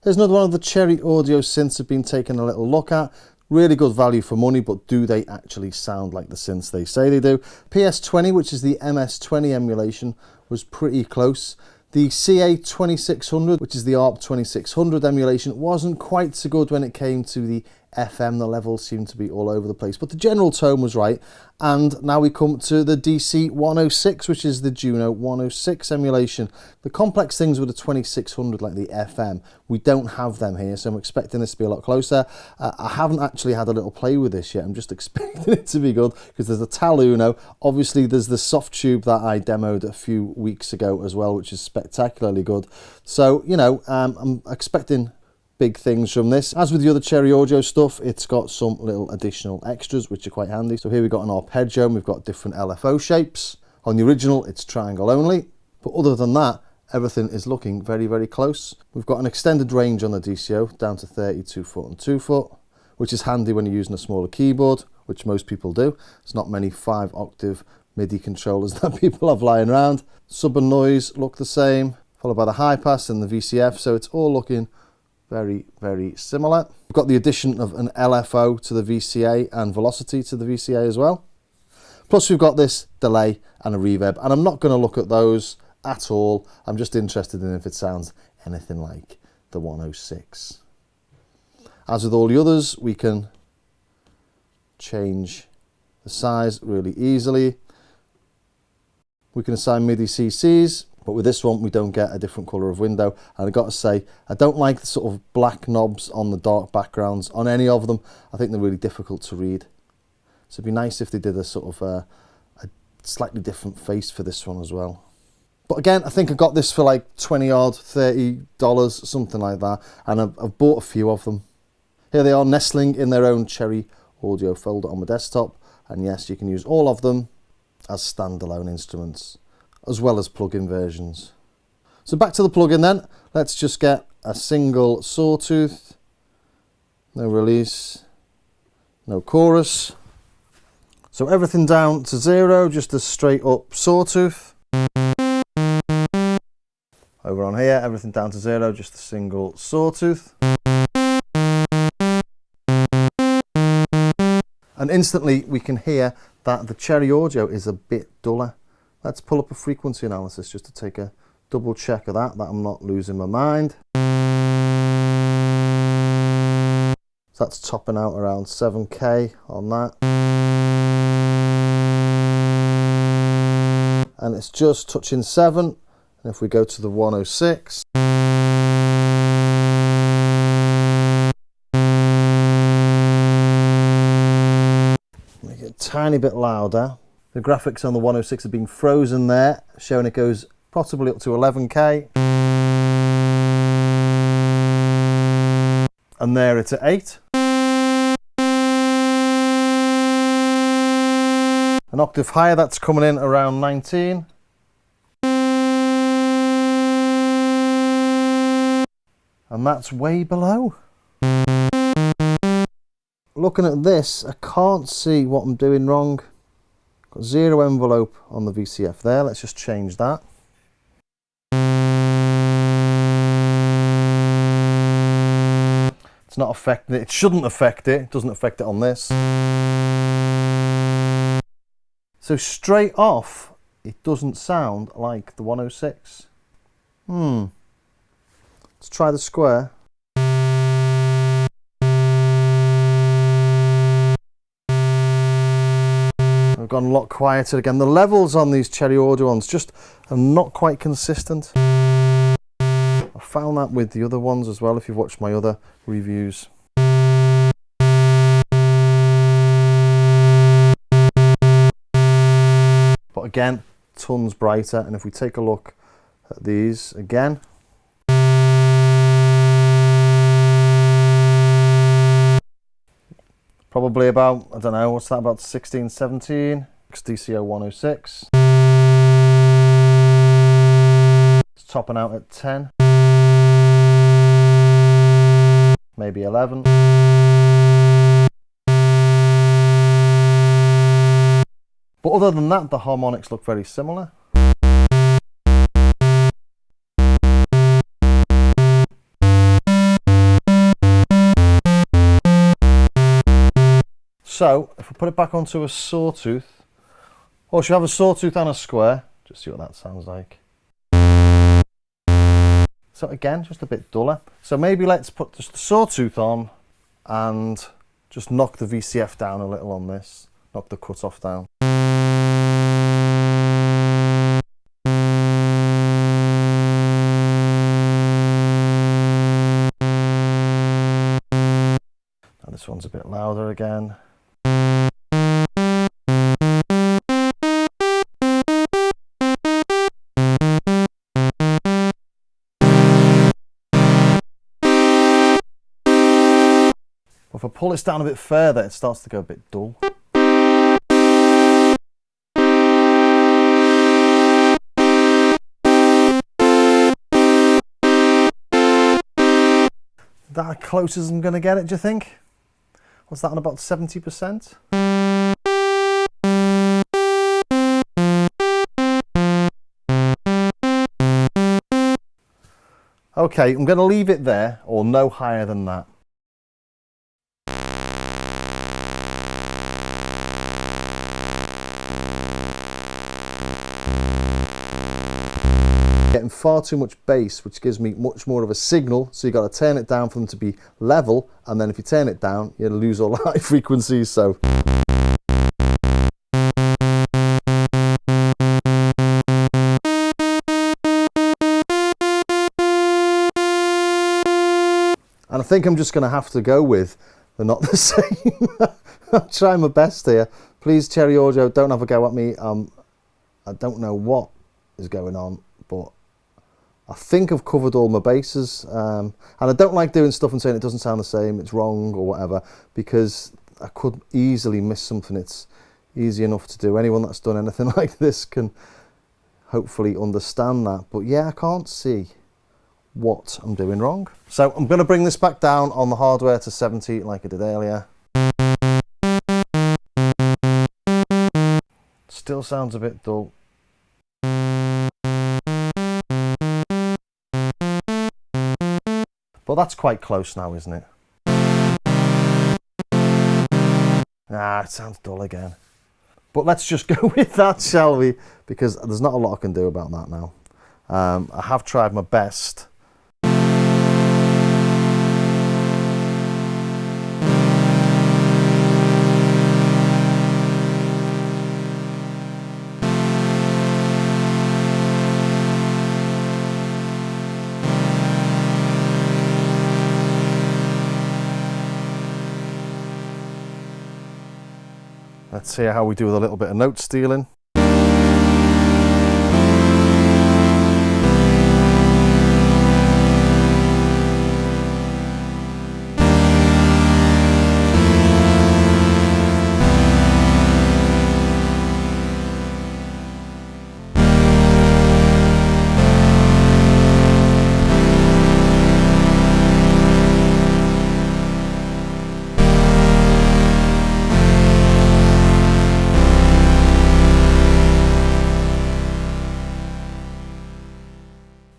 There's another one of the Cherry Audio synths I've been taking a little look at. Really good value for money, but do they actually sound like the synths they say they do? PS20, which is the MS20 emulation, was pretty close. The CA2600, which is the ARP 2600 emulation, wasn't quite so good when it came to the FM. The levels seemed to be all over the place, but the general tone was right. And now we come to the DC106, which is the Juno 106 emulation. The complex things with the 2600, like the FM, we don't have them here, so I'm expecting this to be a lot closer. I haven't actually had a little play with this yet. I'm just expecting it to be good, because there's the Tal Uno. Obviously, there's the soft tube that I demoed a few weeks ago as well, which is spectacularly good. So, you know, I'm expecting big things from this. As with the other Cherry Audio stuff, it's got some little additional extras which are quite handy. So here we've got an arpeggio and we've got different LFO shapes. On the original it's triangle only, but other than that everything is looking very, very close. We've got an extended range on the DCO down to 32 foot and 2 foot, which is handy when you're using a smaller keyboard, which most people do. There's not many 5-octave MIDI controllers that people have lying around. Sub and noise look the same, followed by the high pass and the VCF, so it's all looking very, very similar. We've got the addition of an LFO to the VCA and velocity to the VCA as well. Plus we've got this delay and a reverb, and I'm not going to look at those at all. I'm just interested in if it sounds anything like the 106. As with all the others, we can change the size really easily. We can assign MIDI CCs. But with this one, we don't get a different colour of window. And I've got to say, I don't like the sort of black knobs on the dark backgrounds on any of them. I think they're really difficult to read. So it'd be nice if they did a sort of a slightly different face for this one as well. But again, I think I got this for like 20 odd, $30, something like that. And I've bought a few of them. Here they are, nestling in their own Cherry Audio folder on my desktop. And yes, you can use all of them as standalone instruments, as well as plug-in versions. So back to the plug-in then. Let's just get a single sawtooth, no release, no chorus. So everything down to 0, just a straight up sawtooth. Over on here, everything down to 0, just a single sawtooth. And instantly we can hear that the Cherry Audio is a bit duller. Let's pull up a frequency analysis just to take a double check of that I'm not losing my mind. So that's topping out around 7K on that. And it's just touching 7. And if we go to the 106, make it a tiny bit louder. The graphics on the 106 have been frozen there, showing it goes possibly up to 11K. And there it's at 8. An octave higher, that's coming in around 19. And that's way below. Looking at this, I can't see what I'm doing wrong. Got 0 envelope on the VCF there. Let's just change that. It's not affecting it. It shouldn't affect it. It doesn't affect it on this. So straight off, it doesn't sound like the 106. Let's try the square. I've gone a lot quieter again. The levels on these Cherry Audio ones just are not quite consistent. I found that with the other ones as well, if you've watched my other reviews. But again, tons brighter. And if we take a look at these again, probably about, I don't know, what's that, about 16, 17, DCO 106. It's topping out at 10, maybe 11. But other than that, the harmonics look very similar. So if we put it back onto a sawtooth, or should we have a sawtooth and a square? Just see what that sounds like. So again, just a bit duller. So maybe let's put just the sawtooth on and just knock the VCF down a little on this, knock the cutoff down. And this one's a bit louder again. If I pull this down a bit further, it starts to go a bit dull. That close as I'm going to get it, do you think? What's that on, about 70%? Okay, I'm going to leave it there, or no higher than that. Getting far too much bass, which gives me much more of a signal, so you've got to turn it down for them to be level, and then if you turn it down, you lose all the high frequencies. So and I think I'm just going to have to go with they're not the same. I'm trying my best here. Please, Cherry Audio, don't have a go at me. I don't know what is going on, but I think I've covered all my bases. And I don't like doing stuff and saying it doesn't sound the same, it's wrong or whatever, because I could easily miss something. It's easy enough to do. Anyone that's done anything like this can hopefully understand that. But yeah, I can't see what I'm doing wrong. So I'm going to bring this back down on the hardware to 70 like I did earlier. Still sounds a bit dull. But that's quite close now, isn't it? Ah, it sounds dull again. But let's just go with that, shall we? Because there's not a lot I can do about that now. I have tried my best. Let's see how we do with a little bit of note stealing.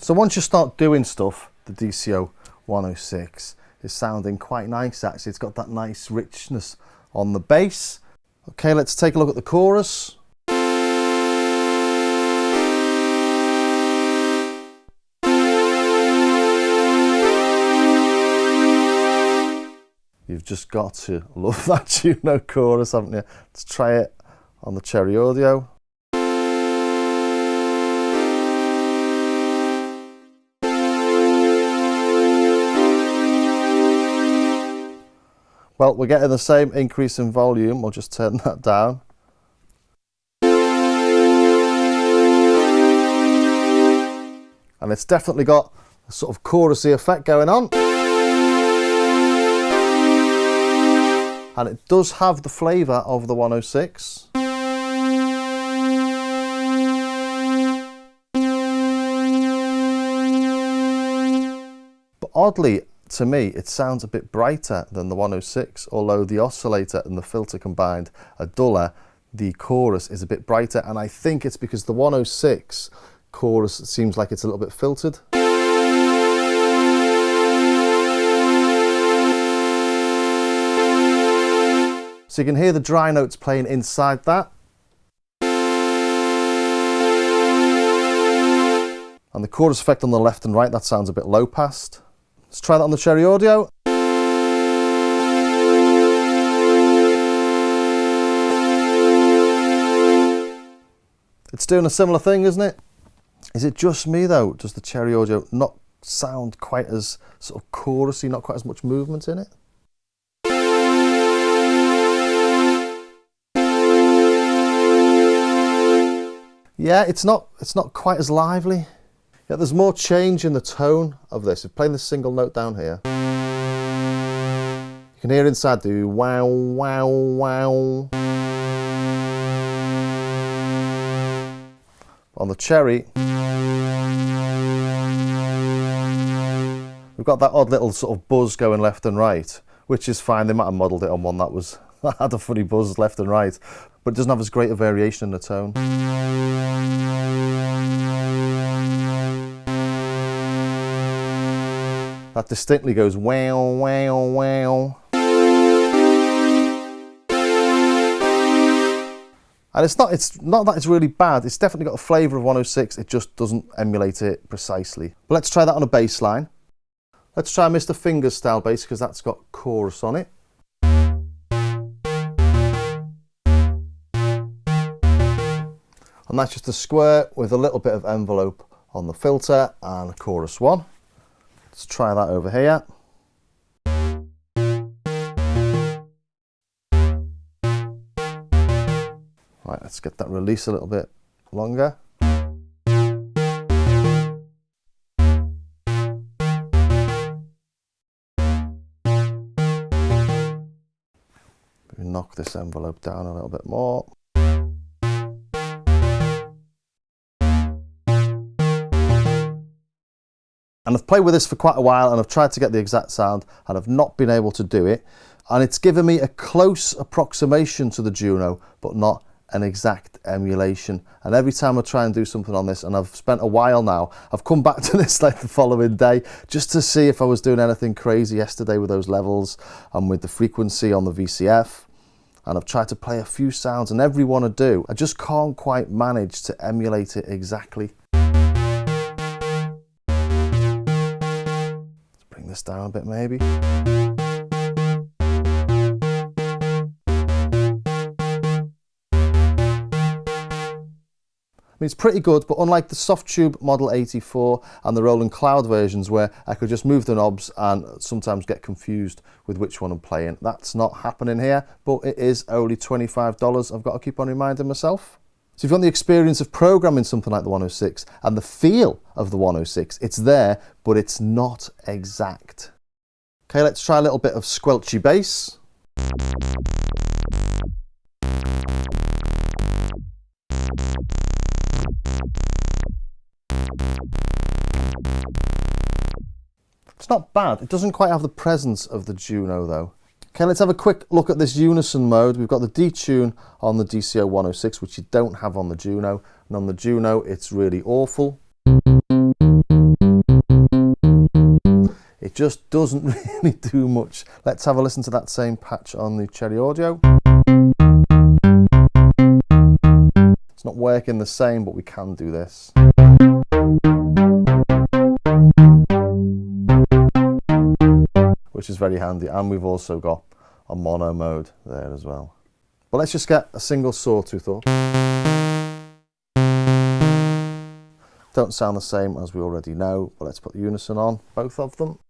So once you start doing stuff, the DCO 106 is sounding quite nice actually. It's got that nice richness on the bass. Okay, let's take a look at the chorus. You've just got to love that Juno chorus, haven't you? Let's try it on the Cherry Audio. Well, we're getting the same increase in volume. We'll just turn that down. And it's definitely got a sort of chorusy effect going on. And it does have the flavour of the 106. But oddly, to me, it sounds a bit brighter than the 106, although the oscillator and the filter combined are duller. The chorus is a bit brighter, and I think it's because the 106 chorus seems like it's a little bit filtered. So you can hear the dry notes playing inside that. And the chorus effect on the left and right, that sounds a bit low passed. Let's try that on the Cherry Audio. It's doing a similar thing, isn't it? Is it just me though? Does the Cherry Audio not sound quite as sort of chorusy, not quite as much movement in it? Yeah, it's not quite as lively. Yeah, there's more change in the tone of this. If playing this single note down here, you can hear inside the wow, wow, wow. On the Cherry, we've got that odd little sort of buzz going left and right, which is fine. They might have modelled it on one that was had a funny buzz left and right, but it doesn't have as great a variation in the tone. That distinctly goes wow, wow, wow. And it's not that it's really bad. It's definitely got a flavour of 106. It just doesn't emulate it precisely. But let's try that on a bass line. Let's try Mr. Fingers style bass because that's got chorus on it. And that's just a square with a little bit of envelope on the filter and a chorus one. Let's try that over here. Right, let's get that release a little bit longer. Maybe knock this envelope down a little bit more. And I've played with this for quite a while and I've tried to get the exact sound and I've not been able to do it. And it's given me a close approximation to the Juno, but not an exact emulation. And every time I try and do something on this, and I've spent a while now, I've come back to this like the following day just to see if I was doing anything crazy yesterday with those levels and with the frequency on the VCF. And I've tried to play a few sounds, and every one I do, I just can't quite manage to emulate it exactly. Let's bring this down a bit maybe. I mean, it's pretty good, but unlike the Softtube Model 84 and the Roland Cloud versions where I could just move the knobs and sometimes get confused with which one I'm playing, that's not happening here, but it is only $25. I've got to keep on reminding myself. So if you want the experience of programming something like the 106 and the feel of the 106, it's there, but it's not exact. Okay, let's try a little bit of squelchy bass. It's not bad. It doesn't quite have the presence of the Juno though. Okay, let's have a quick look at this unison mode. We've got the detune on the DCO 106, which you don't have on the Juno. And on the Juno, it's really awful. It just doesn't really do much. Let's have a listen to that same patch on the Cherry Audio. It's not working the same, but we can do this. Which is very handy, and we've also got a mono mode there as well. But let's just get a single sawtooth up. Don't sound the same as we already know, but let's put the unison on, both of them.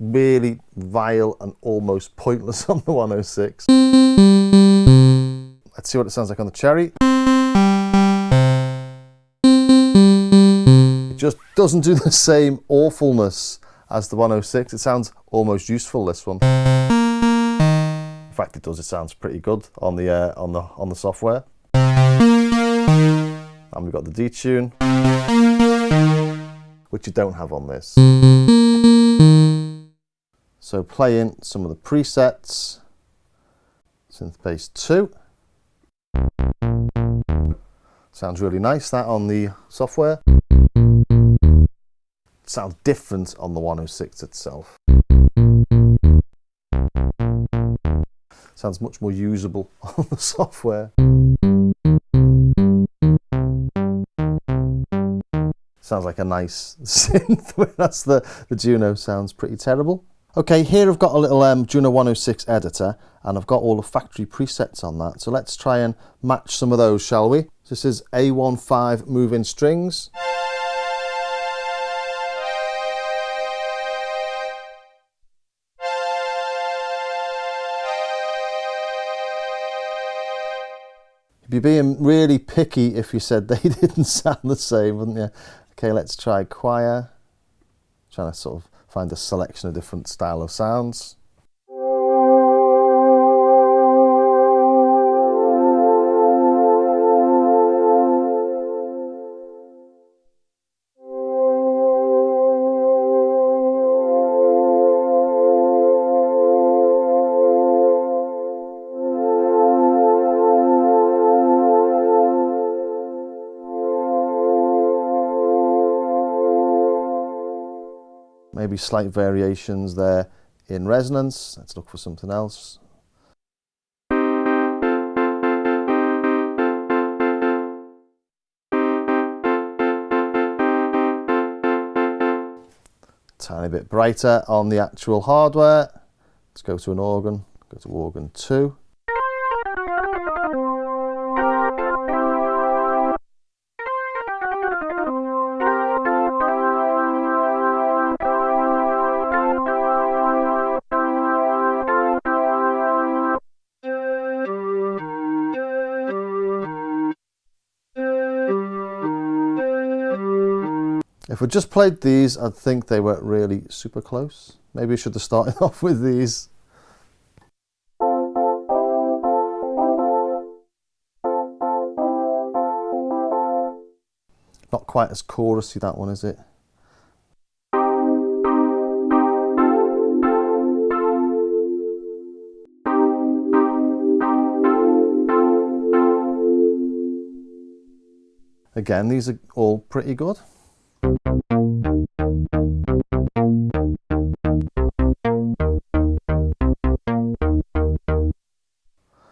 Really vile and almost pointless on the 106. Let's see what it sounds like on the Cherry. Just doesn't do the same awfulness as the 106. It sounds almost useful, this one. In fact, it does. It sounds pretty good on the software. And we've got the detune, which you don't have on this. So playing some of the presets. Synth bass 2. Sounds really nice, that on the software. Sounds different on the 106 itself. Sounds much more usable on the software. Sounds like a nice synth, whereas the Juno sounds pretty terrible. Okay, here I've got a little Juno 106 editor, and I've got all the factory presets on that. So let's try and match some of those, shall we? This is A15 move-in strings. You'd be being really picky if you said they didn't sound the same, wouldn't you? Okay, let's try choir. Trying to sort of find a selection of different style of sounds. Maybe slight variations there in resonance. Let's look for something else. Tiny bit brighter on the actual hardware. Let's go to an organ, go to organ 2. If we just played these, I'd think they were really super close. Maybe I should have started off with these. Not quite as chorusy, that one, is it? Again, these are all pretty good.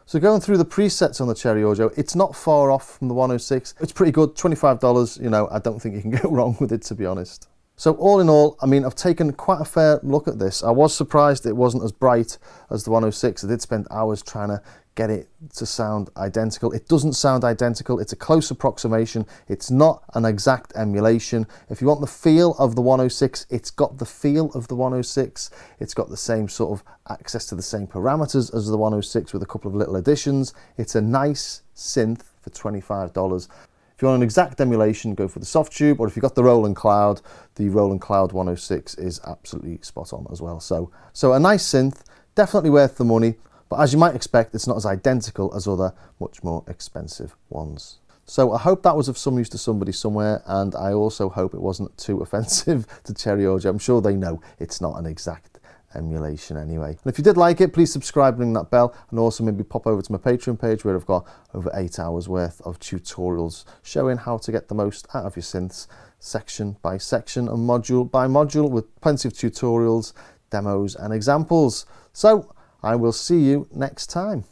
So going through the presets on the Cherry Audio, it's not far off from the 106. It's pretty good, $25, you know, I don't think you can go wrong with it, to be honest. So all in all, I mean, I've taken quite a fair look at this. I was surprised it wasn't as bright as the 106. I did spend hours trying to get it to sound identical. It doesn't sound identical. It's a close approximation. It's not an exact emulation. If you want the feel of the 106, it's got the feel of the 106. It's got the same sort of access to the same parameters as the 106 with a couple of little additions. It's a nice synth for $25. If you want an exact emulation, go for the Soft Tube, or if you've got the Roland Cloud 106 is absolutely spot on as well. So a nice synth, definitely worth the money, but as you might expect, it's not as identical as other much more expensive ones. So I hope that was of some use to somebody somewhere, and I also hope it wasn't too offensive to Cherry Audio. I'm sure they know it's not an exact emulation anyway. And if you did like it, please subscribe, ring that bell, and also maybe pop over to my Patreon page where I've got over 8 hours worth of tutorials showing how to get the most out of your synths, section by section and module by module, with plenty of tutorials, demos and examples. So I will see you next time.